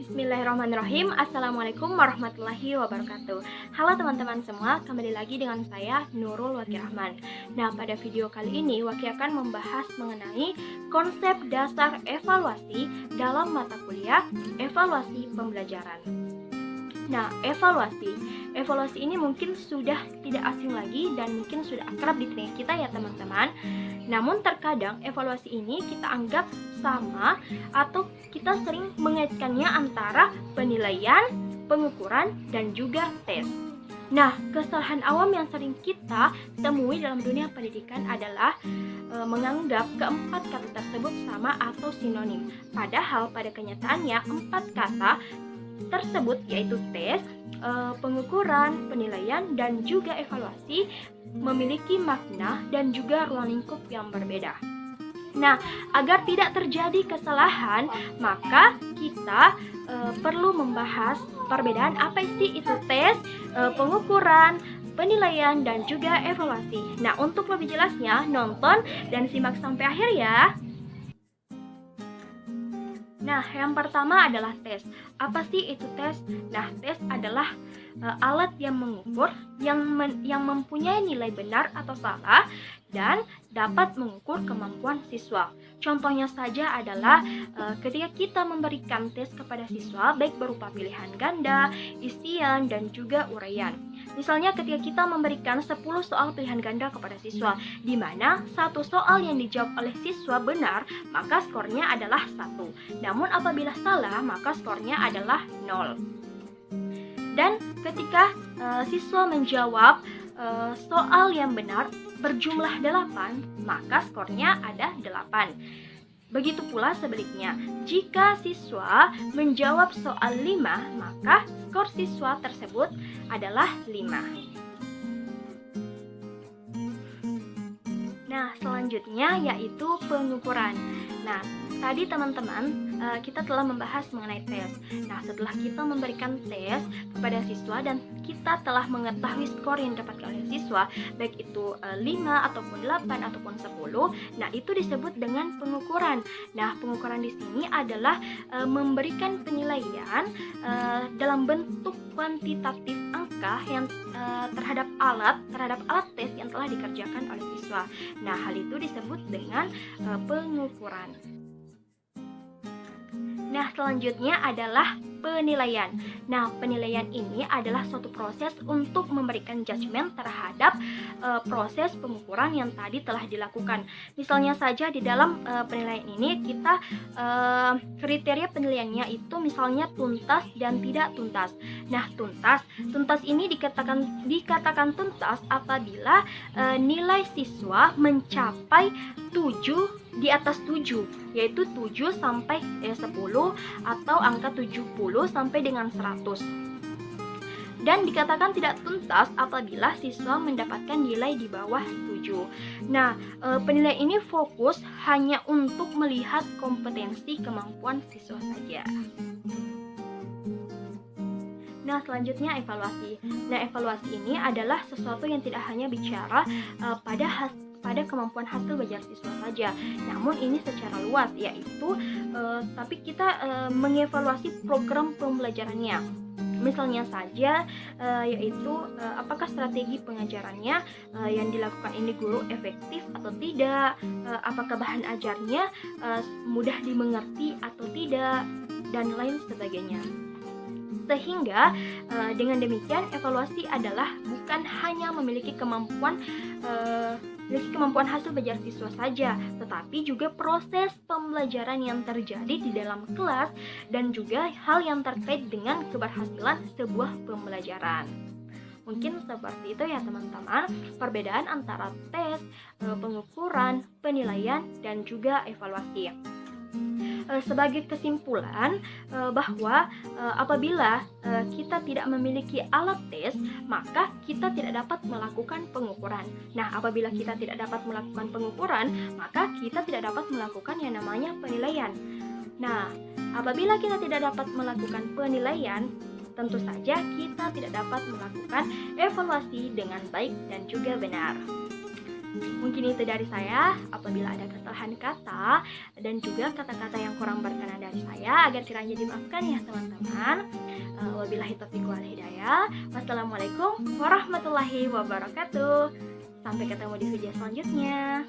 Bismillahirrahmanirrahim. Assalamualaikum warahmatullahi wabarakatuh. Halo teman-teman semua, kembali lagi dengan saya Nurul Waki Rahman. Nah, pada video kali ini Waki akan membahas mengenai konsep dasar evaluasi dalam mata kuliah evaluasi pembelajaran. Nah, evaluasi ini mungkin sudah tidak asing lagi dan mungkin sudah akrab di telinga kita ya teman-teman. Namun terkadang evaluasi ini kita anggap sama atau kita sering mengaitkannya antara penilaian, pengukuran, dan juga tes. Nah, kesalahan awam yang sering kita temui dalam dunia pendidikan adalah menganggap keempat kata tersebut sama atau sinonim. Padahal pada kenyataannya empat kata tersebut yaitu tes, pengukuran, penilaian, dan juga evaluasi memiliki makna dan juga ruang lingkup yang berbeda. Nah, agar tidak terjadi kesalahan, maka kita perlu membahas perbedaan apa sih itu tes, pengukuran, penilaian, dan juga evaluasi. Nah, untuk lebih jelasnya, nonton dan simak sampai akhir ya. Nah, yang pertama adalah tes. Apa sih itu tes? Nah, tes adalah alat yang mengukur, yang mempunyai nilai benar atau salah dan dapat mengukur kemampuan siswa. Contohnya saja adalah ketika kita memberikan tes kepada siswa, baik berupa pilihan ganda, isian, dan juga uraian. Misalnya ketika kita memberikan 10 soal pilihan ganda kepada siswa, di mana satu soal yang dijawab oleh siswa benar, maka skornya adalah 1. Namun apabila salah, maka skornya adalah 0. Dan ketika siswa menjawab soal yang benar berjumlah 8, maka skornya ada 8. Begitu pula sebaliknya, jika siswa menjawab soal 5, maka skor siswa tersebut adalah 5. Nah, selanjutnya yaitu pengukuran. Nah, tadi teman-teman kita telah membahas mengenai tes. Nah, setelah kita memberikan tes kepada siswa dan kita telah mengetahui skor yang didapatkan oleh siswa, baik itu 5 ataupun 8 ataupun 10, nah itu disebut dengan pengukuran. Nah, pengukuran di sini adalah memberikan penilaian dalam bentuk kuantitatif angka yang terhadap alat tes yang telah dikerjakan oleh siswa. Nah, hal itu disebut dengan pengukuran. Nah, selanjutnya adalah penilaian. Nah, penilaian ini adalah suatu proses untuk memberikan judgement terhadap proses pengukuran yang tadi telah dilakukan. Misalnya saja di dalam penilaian ini kita kriteria penilaiannya itu misalnya tuntas dan tidak tuntas. Nah, tuntas ini dikatakan tuntas apabila nilai siswa mencapai 7 di atas 7, yaitu 7 sampai 10 atau angka 70 sampai dengan 100. Dan dikatakan tidak tuntas apabila siswa mendapatkan nilai di bawah 7. Nah, penilaian ini fokus hanya untuk melihat kompetensi kemampuan siswa saja. Nah, selanjutnya evaluasi. Nah, evaluasi ini adalah sesuatu yang tidak hanya bicara pada kemampuan hasil belajar siswa saja, namun ini secara luas, yaitu tapi kita mengevaluasi program pembelajarannya. Misalnya saja yaitu apakah strategi pengajarannya yang dilakukan ini guru efektif atau tidak, apakah bahan ajarnya mudah dimengerti atau tidak, dan lain sebagainya. Sehingga dengan demikian evaluasi adalah bukan hanya memiliki kemampuan hasil belajar siswa saja, tetapi juga proses pembelajaran yang terjadi di dalam kelas dan juga hal yang terkait dengan keberhasilan sebuah pembelajaran. Mungkin seperti itu ya teman-teman, perbedaan antara tes, pengukuran, penilaian, dan juga evaluasi. Sebagai kesimpulan bahwa apabila kita tidak memiliki alat tes, maka kita tidak dapat melakukan pengukuran. Nah, apabila kita tidak dapat melakukan pengukuran, maka kita tidak dapat melakukan yang namanya penilaian. Nah, apabila kita tidak dapat melakukan penilaian, tentu saja kita tidak dapat melakukan evaluasi dengan baik dan juga benar. Mungkin itu dari saya. Apabila ada kesalahan kata dan juga kata-kata yang kurang berkenan dari saya, agar kiranya dimaafkan ya teman-teman. Wabillahi taufiq wal hidayah. Wassalamualaikum warahmatullahi wabarakatuh. Sampai ketemu di video selanjutnya.